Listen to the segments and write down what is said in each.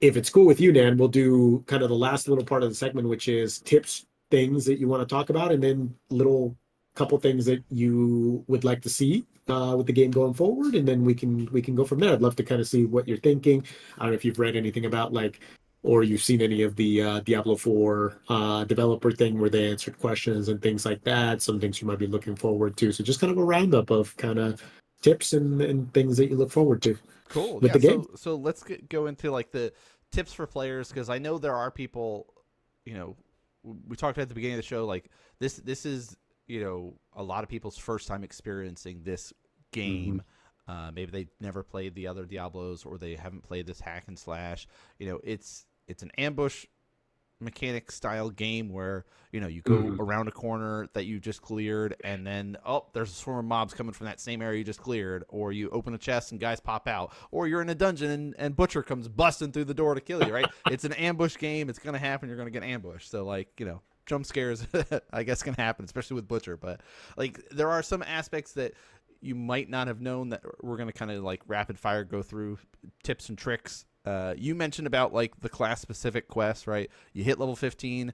if it's cool with you, Nan, we'll do kind of the last little part of the segment, which is tips, things that you want to talk about, and then little couple things that you would like to see with the game going forward, and then we can go from there. I'd love to kind of see what you're thinking. I don't know if you've read anything about like, or you've seen any of the Diablo 4 developer thing where they answered questions and things like that. Some things you might be looking forward to. So just kind of a roundup of kind of tips and things that you look forward to Cool. with Yeah. the game. So let's go into like the tips for players, because I know there are people, you know, we talked at the beginning of the show, like this is, you know, a lot of people's first time experiencing this game. Maybe they never played the other Diablos, or they haven't played this hack and slash. You know, it's an ambush mechanic style game where, you know, you go around a corner that you just cleared, and then there's a swarm of mobs coming from that same area you just cleared, or you open a chest and guys pop out, or you're in a dungeon and Butcher comes busting through the door to kill you, right? It's an ambush game. It's gonna happen. You're gonna get ambushed. So, like, you know, jump scares I guess can happen, especially with Butcher. But like, there are some aspects that you might not have known that we're going to kind of like rapid fire go through tips and tricks. You mentioned about like the class specific quests, right? You hit level 15,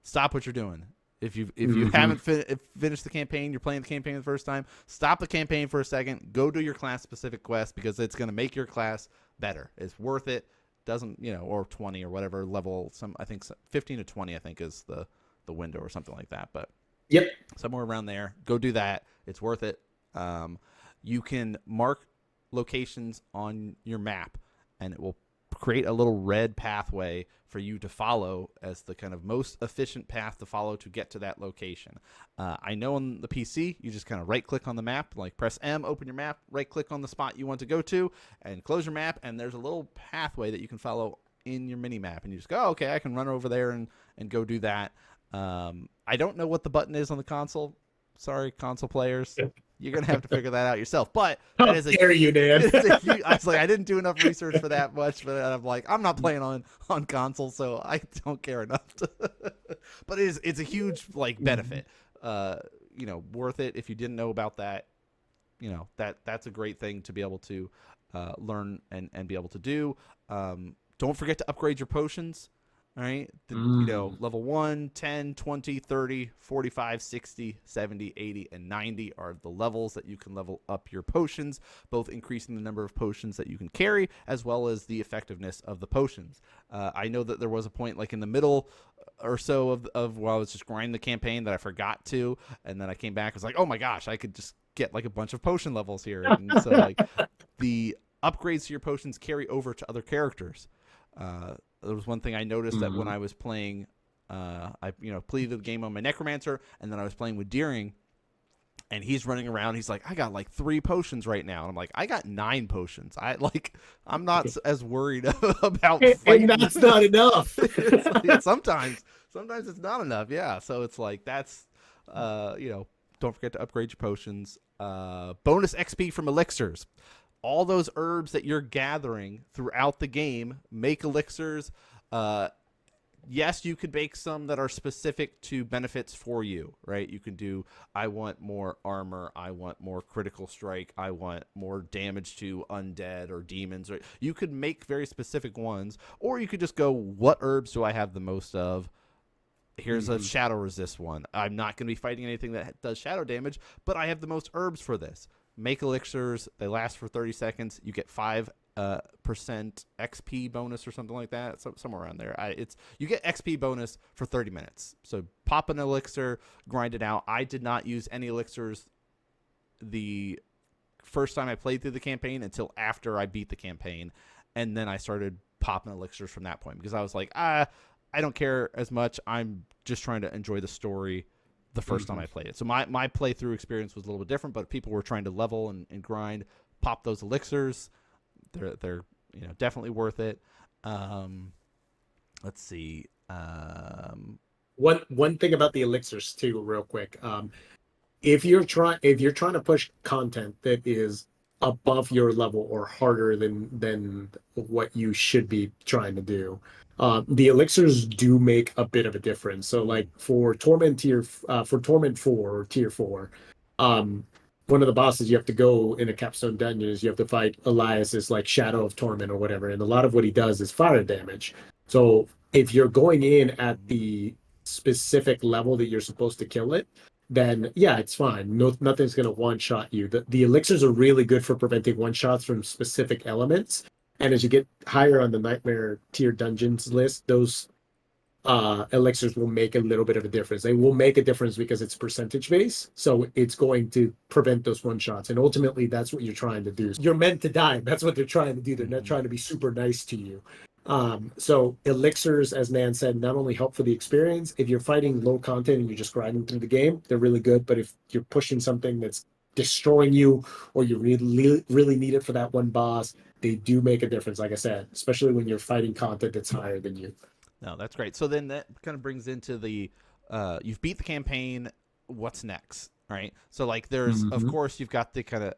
stop what you're doing. If you haven't finished the campaign, you're playing the campaign the first time, stop the campaign for a second, go do your class specific quest, because it's going to make your class better. It's worth it. Doesn't, you know, or 20 or whatever level, I think 15 to 20 I think is the window or something like that, but Yep. somewhere around there, go do that. It's worth it. You can mark locations on your map, and it will create a little red pathway for you to follow as the kind of most efficient path to follow to get to that location. I know on the PC, you just kind of right click on the map, like press M, open your map, right click on the spot you want to go to, and close your map, and there's a little pathway that you can follow in your mini map, and you just go, oh, okay, I can run over there and go do that. I don't know what the button is on the console. Sorry, console players. You're going to have to figure that out yourself. But that is dare you, Dan. I was like, I didn't do enough research for that much, but I'm like, I'm not playing on console, so I don't care enough. But it's a huge like benefit. You know, worth it if you didn't know about that. You know, that's a great thing to be able to learn and be able to do. Don't forget to upgrade your potions. All right, you know, level 1, 10, 20, 30, 45, 60, 70, 80, and 90 are the levels that you can level up your potions, both increasing the number of potions that you can carry as well as the effectiveness of the potions. I know that there was a point like in the middle or so of while I was just grinding the campaign that I forgot to, and then I came back, I was like, oh my gosh, I could just get like a bunch of potion levels here. And so like the upgrades to your potions carry over to other characters. There was one thing I noticed that when I was playing, I played the game on my Necromancer, and then I was playing with Deering, and he's running around. He's like, I got like 3 potions right now, and I'm like, I got 9 potions. I'm not as worried about fighting. And that's not enough. Sometimes it's not enough. Yeah, so it's like that's don't forget to upgrade your potions. Bonus XP from elixirs. All those herbs that you're gathering throughout the game make elixirs. Yes, you could make some that are specific to benefits for you, right? You can do, I want more armor, I want more critical strike, I want more damage to undead or demons. Right? You could make very specific ones, or you could just go, what herbs do I have the most of? Here's a shadow resist one. I'm not going to be fighting anything that does shadow damage, but I have the most herbs for this. Make elixirs. They last for 30 seconds. You get 5% XP bonus or something like that. Somewhere around there. You get XP bonus for 30 minutes. So pop an elixir, grind it out. I did not use any elixirs the first time I played through the campaign until after I beat the campaign, and then I started popping elixirs from that point because I was like, I don't care as much. I'm just trying to enjoy the story. The first time I played it. So my playthrough experience was a little bit different, but if people were trying to level and grind, pop those elixirs. They're definitely worth it. Let's see. One thing about the elixirs too, real quick. If you're trying to push content that is above your level or harder than what you should be trying to do, the elixirs do make a bit of a difference. So like for Torment 4 or Tier 4, one of the bosses you have to go in a capstone dungeon is you have to fight Elias's like Shadow of Torment or whatever, and a lot of what he does is fire damage. So if you're going in at the specific level that you're supposed to kill it, then yeah, it's fine. No, nothing's gonna one shot you. The elixirs are really good for preventing one shots from specific elements. And as you get higher on the nightmare tier dungeons list, those elixirs will make a little bit of a difference. They will make a difference because it's percentage based, so it's going to prevent those one shots. And ultimately, that's what you're trying to do. You're meant to die. That's what they're trying to do. They're not trying to be super nice to you. So elixirs, as Nan said, not only help for the experience. If you're fighting low content and you're just grinding through the game, they're really good. But if you're pushing something that's destroying you, or you really need it for that one boss, they do make a difference. Like I said, especially when you're fighting content that's higher than you. No, that's great. So then that kind of brings into the you've beat the campaign. What's next, right? So like there's of course you've got the kind of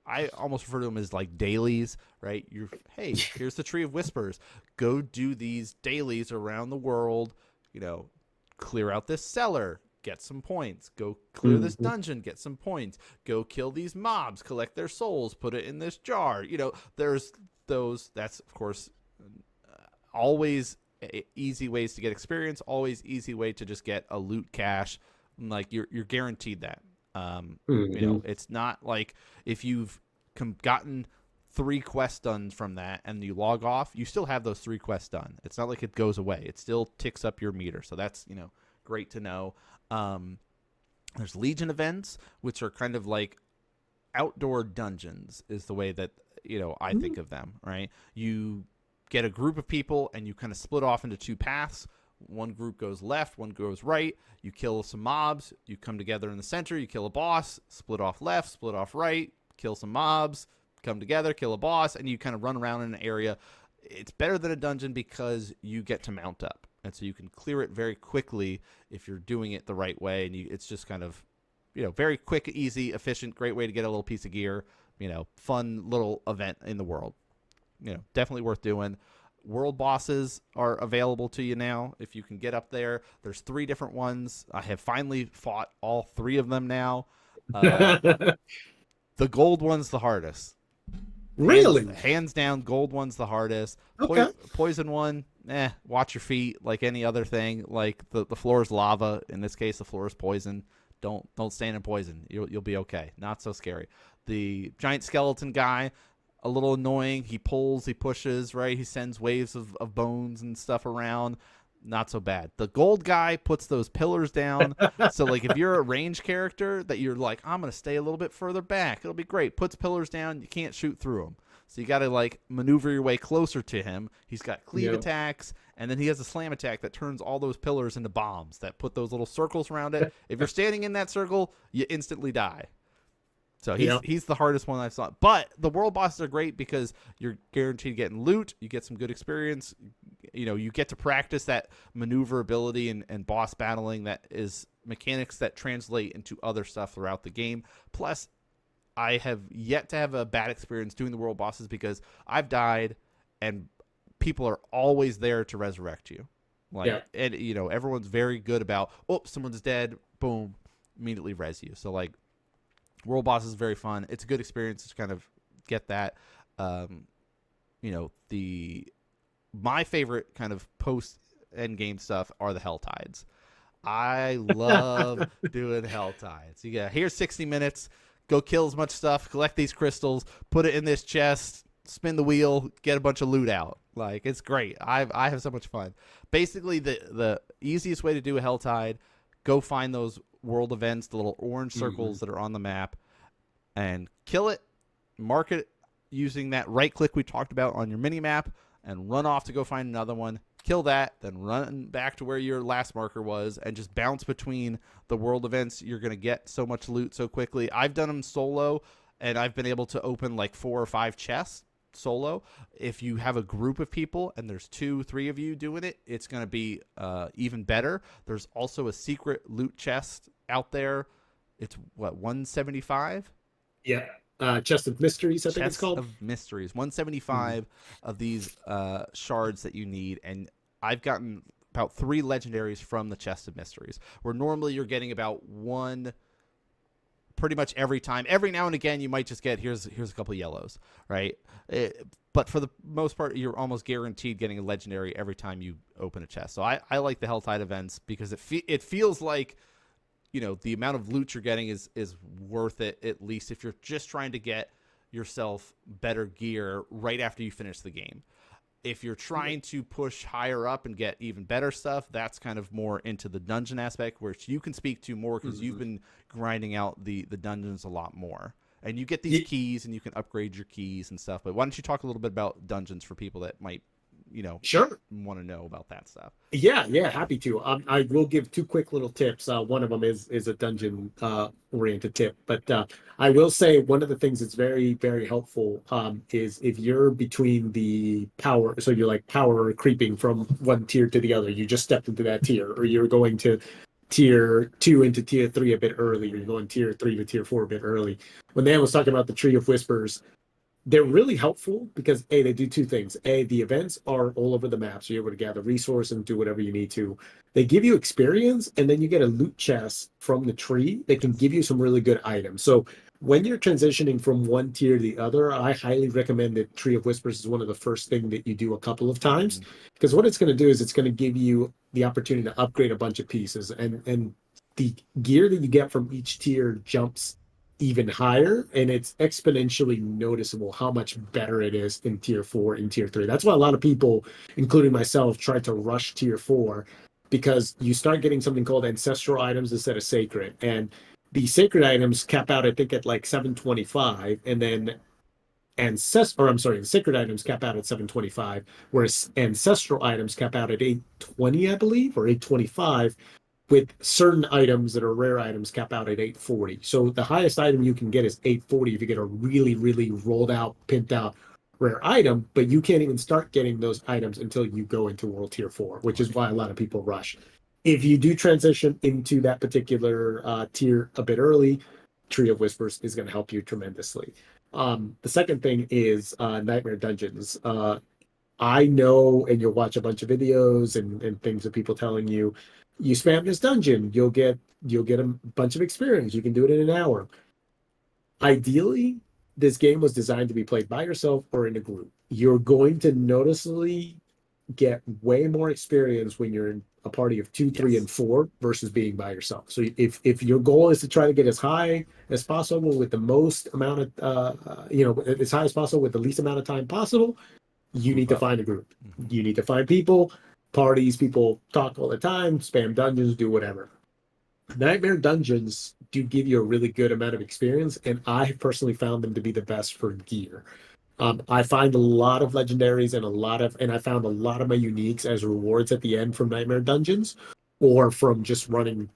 I almost refer to them as like dailies, right? Hey, here's the Tree of Whispers. Go do these dailies around the world. You know, clear out this cellar, get some points. Go clear this dungeon, get some points. Go kill these mobs, collect their souls, put it in this jar. You know, there's those. That's of course always easy ways to get experience, always easy way to just get a loot cache. Like you're guaranteed that. You know, it's not like if you've gotten 3 quests done from that and you log off, you still have those 3 quests done. It's not like it goes away. It still ticks up your meter. So that's, you know, great to know. There's Legion events, which are kind of like outdoor dungeons is the way that, you know, I think of them, right? You get a group of people and you kind of split off into 2 paths. One group goes left, one goes right. You kill some mobs. You come together in the center. You kill a boss. Split off left, split off right. Kill some mobs. Come together, kill a boss, and you kind of run around in an area. It's better than a dungeon because you get to mount up, and so you can clear it very quickly if you're doing it the right way. And it's just kind of, you know, very quick, easy, efficient, great way to get a little piece of gear. You know, fun little event in the world. You know, definitely worth doing. World bosses are available to you now if you can get up there. There's 3 different ones. I have finally fought all 3 of them now. The gold one's the hardest. Really? Hands down, gold one's the hardest. Okay. Poison one, watch your feet like any other thing. Like the floor is lava. In this case, the floor is poison. Don't stand in poison. You'll be okay. Not so scary. The giant skeleton guy, a little annoying. He pulls, he pushes, right? He sends waves of bones and stuff around. Not so bad. The gold guy puts those pillars down. So, like, if you're a range character that you're like, I'm going to stay a little bit further back, it'll be great. Puts pillars down. You can't shoot through them. So you got to, like, maneuver your way closer to him. He's got cleave attacks, and then he has a slam attack that turns all those pillars into bombs that put those little circles around it. If you're standing in that circle, you instantly die. So he's the hardest one I've saw. But the world bosses are great because you're guaranteed getting loot. You get some good experience. You know, you get to practice that maneuverability and boss battling that is mechanics that translate into other stuff throughout the game. Plus, I have yet to have a bad experience doing the world bosses because I've died and people are always there to resurrect you. And, you know, everyone's very good about, someone's dead, boom, immediately res you. So, like, world boss is very fun. It's a good experience to kind of get that. You know, my favorite kind of post end game stuff are the Helltides. I love doing Helltides. You got here's 60 minutes. Go kill as much stuff. Collect these crystals. Put it in this chest. Spin the wheel. Get a bunch of loot out. Like, it's great. I have so much fun. Basically, the easiest way to do a Helltide, go find those world events, the little orange circles that are on the map, and kill it, mark it using that right click we talked about on your mini map, and run off to go find another one, kill that, then run back to where your last marker was, and just bounce between the world events. You're going to get so much loot so quickly. I've done them solo, and I've been able to open like 4 or 5 chests solo. If you have a group of people and there's 2-3 of you doing it, it's going to be even better. There's also a secret loot chest out there. It's what, 175? Yeah. Chest of Mysteries, I think it's called. Chest of Mysteries. 175 of these shards that you need, and I've gotten about 3 legendaries from the Chest of Mysteries, where normally you're getting about 1 pretty much every time. Every now and again, you might just get here's a couple of yellows, right? But for the most part, you're almost guaranteed getting a legendary every time you open a chest. So I like the Helltide events because it feels like, you know, the amount of loot you're getting is worth it, at least if you're just trying to get yourself better gear right after you finish the game. If you're trying to push higher up and get even better stuff, that's kind of more into the dungeon aspect, which you can speak to more because you've been grinding out the dungeons a lot more. And you get these keys and you can upgrade your keys and stuff. But why don't you talk a little bit about dungeons for people that might, you know, Sure. want to know about that stuff? Yeah, happy to. I will give two quick little tips. One of them is a dungeon oriented tip, but I will say one of the things that's very, very helpful is if you're between the power, so you're like power creeping from one tier to the other, you just stepped into that tier, or you're going to tier 2 into tier 3 a bit early, or you're going tier 3 to tier 4 a bit early. When Dan was talking about the Tree of Whispers, they're really helpful because they do two things. The events are all over the map, so you're able to gather resources and do whatever you need to. They give you experience, and then you get a loot chest from the tree that can give you some really good items. So when you're transitioning from one tier to the other, I highly recommend that Tree of Whispers is one of the first thing that you do a couple of times, because what it's going to do is it's going to give you the opportunity to upgrade a bunch of pieces, and the gear that you get from each tier jumps even higher, and it's exponentially noticeable how much better it is in tier 4 and tier 3. That's why a lot of people, including myself, try to rush tier 4, because you start getting something called ancestral items instead of sacred, and the sacred items cap out, I think, at like 725, and then the sacred items cap out at 725, whereas ancestral items cap out at 820, I believe, or 825, with certain items that are rare items cap out at 840. So the highest item you can get is 840 if you get a really, really rolled out, pimped out rare item, but you can't even start getting those items until you go into World Tier 4, which is why a lot of people rush. If you do transition into that particular tier a bit early, Tree of Whispers is going to help you tremendously. The second thing is Nightmare Dungeons. I know, and you'll watch a bunch of videos and things of people telling you, you spam this dungeon, you'll get a bunch of experience. You can do it in an hour. Ideally, this game was designed to be played by yourself or in a group. You're going to noticeably get way more experience when you're in a party of 2, 3, and 4 versus being by yourself. So if your goal is to try to get as high as possible with the most amount of as high as possible with the least amount of time possible, you need to find a group. You need to find people. Parties, people talk all the time, spam dungeons, do whatever. Nightmare Dungeons do give you a really good amount of experience, and I personally found them to be the best for gear. I find a lot of legendaries and I found a lot of my uniques as rewards at the end from Nightmare Dungeons, or from just running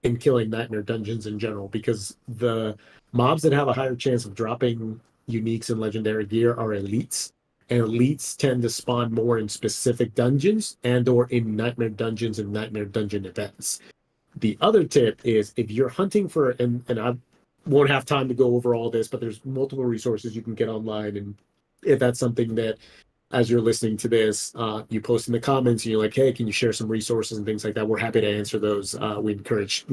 and killing Nightmare Dungeons in general, because the mobs that have a higher chance of dropping uniques and legendary gear are elites. And elites tend to spawn more in specific dungeons and or in Nightmare Dungeons and Nightmare Dungeon events. The other tip is if you're hunting for, and I won't have time to go over all this, but there's multiple resources you can get online. And if that's something that, as you're listening to this, you post in the comments and you're like, hey, can you share some resources and things like that? We're happy to answer those. We encourage,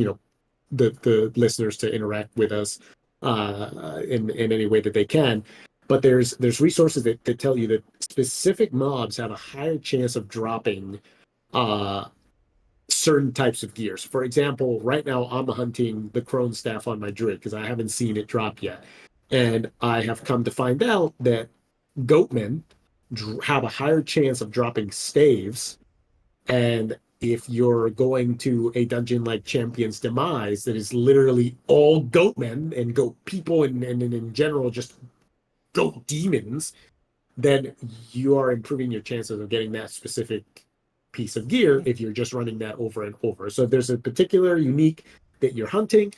the listeners to interact with us in any way that they can. But there's resources that tell you that specific mobs have a higher chance of dropping certain types of gears. For example, right now I'm hunting the Crone Staff on my Druid because I haven't seen it drop yet. And I have come to find out that Goatmen have a higher chance of dropping staves. And if you're going to a dungeon like Champion's Demise that is literally all Goatmen and goat people and in general just goat demons, then you are improving your chances of getting that specific piece of gear if you're just running that over and over. So if there's a particular unique that you're hunting,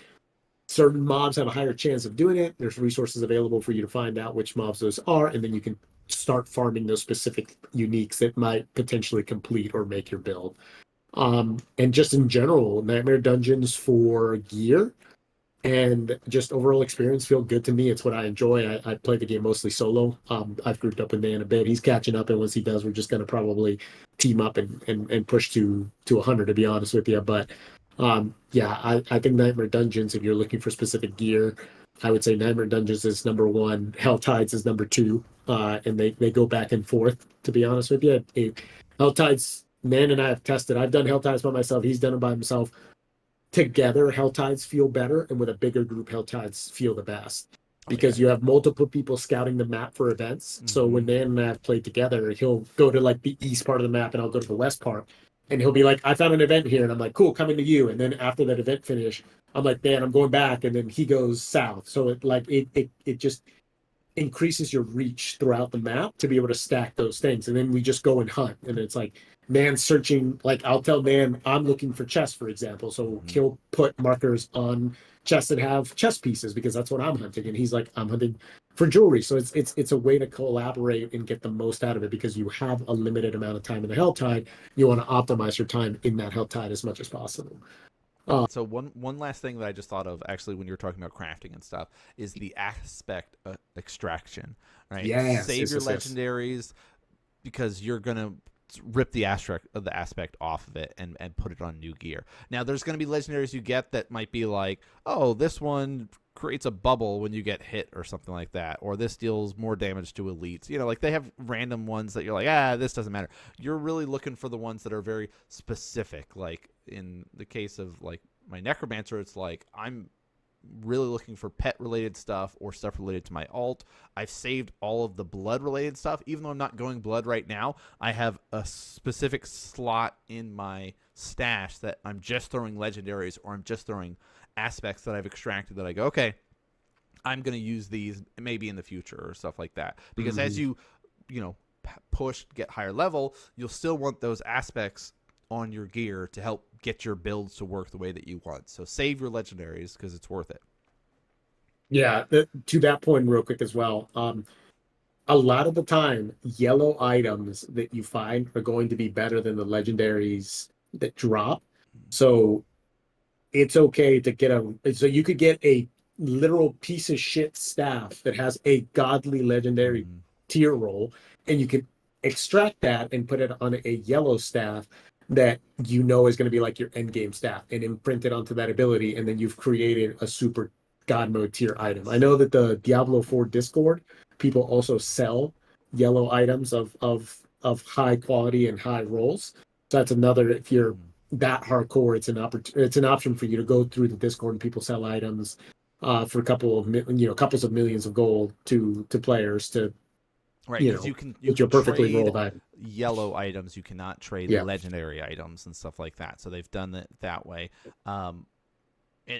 certain mobs have a higher chance of doing it. There's resources available for you to find out which mobs those are, and then you can start farming those specific uniques that might potentially complete or make your build. And just in general, Nightmare Dungeons for gear and just overall experience feel good to me. It's what I enjoy. I play the game mostly solo. I've grouped up with Dan a bit. He's catching up, and once he does, we're just going to probably team up and push to 100, to be honest with you. But Yeah, I think Nightmare Dungeons, if you're looking for specific gear, I would say Nightmare Dungeons is number one, Helltides is number two, and they go back and forth, to be honest with you. Helltides, Nan and I have tested. I've done Helltides by myself, he's done it by himself. Together, Helltides feel better, and with a bigger group, Helltides feel the best. Because you have multiple people scouting the map for events. So when Nan and I have played together, he'll go to like the east part of the map and I'll go to the west part. And he'll be like, I found an event here. And I'm like, cool, coming to you. And then after that event finish, I'm like, man, I'm going back. And then he goes south. So it just increases your reach throughout the map to be able to stack those things. And then we just go and hunt. And it's like Nan searching, like I'll tell Nan I'm looking for chests, for example. So he'll put markers on chests that have chest pieces because that's what I'm hunting. And he's like, I'm hunting for jewelry. So it's a way to collaborate and get the most out of it because you have a limited amount of time in the Helltide. You want to optimize your time in that Helltide as much as possible. So one last thing that I just thought of, actually, when you were talking about crafting and stuff, is the aspect of extraction, right? Yes, Save your legendaries because you're gonna rip the aspect off of it and put it on new gear. Now, there's gonna be legendaries you get that might be like, oh, this one creates a bubble when you get hit or something like that, or this deals more damage to elites. You know, like they have random ones that you're like, this doesn't matter. You're really looking for the ones that are very specific. Like in the case of like my necromancer, it's like I'm really looking for pet related stuff or stuff related to my alt. I've saved all of the blood related stuff. Even though I'm not going blood right now, I have a specific slot in my stash that I'm just throwing legendaries or I'm just throwing aspects that I've extracted that I go, okay, I'm going to use these maybe in the future or stuff like that. Because as you push, get higher level, you'll still want those aspects on your gear to help get your builds to work the way that you want. So save your legendaries because it's worth it. Yeah, to that point real quick as well. A lot of the time, yellow items that you find are going to be better than the legendaries that drop. So it's okay to get so you could get a literal piece of shit staff that has a godly legendary tier roll, and you could extract that and put it on a yellow staff that you know is going to be like your end game staff and imprint it onto that ability, and then you've created a super god mode tier item. I know that the Diablo 4 Discord people also sell yellow items of high quality and high rolls. So that's another, if you're that hardcore, it's an option for you to go through the Discord and people sell items for couples of millions of gold to players to right, because you can perfectly trade rolled item. Yellow items. You cannot trade legendary items and stuff like that. So they've done it that way.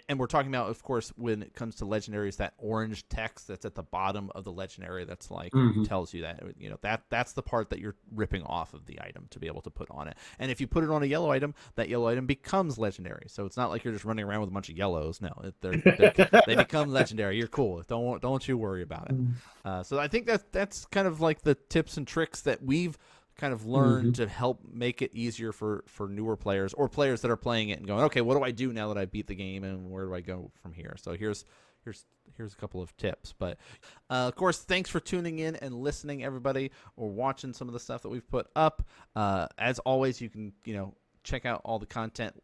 And we're talking about, of course, when it comes to legendaries, that orange text that's at the bottom of the legendary that's like tells you that that's the part that you're ripping off of the item to be able to put on it. And if you put it on a yellow item, that yellow item becomes legendary. So it's not like you're just running around with a bunch of yellows. No, they become legendary. You're cool. Don't you worry about it. So I think that's kind of like the tips and tricks that we've kind of learn to help make it easier for newer players or players that are playing it and going, okay, what do I do now that I beat the game and where do I go from here? So here's a couple of tips. But of course, thanks for tuning in and listening, everybody, or watching some of the stuff that we've put up. As always, you can check out all the content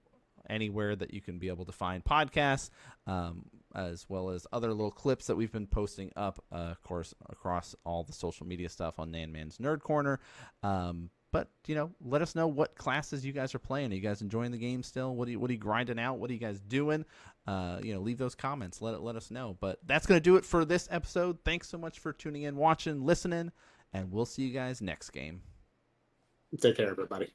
anywhere that you can be able to find podcasts, as well as other little clips that we've been posting up, of course, across all the social media stuff on NanMan's Nerd Corner. But let us know what classes you guys are playing. Are you guys enjoying the game still? What are you grinding out? What are you guys doing? Leave those comments. Let us know. But that's gonna do it for this episode. Thanks so much for tuning in, watching, listening, and we'll see you guys next game. Take care, everybody.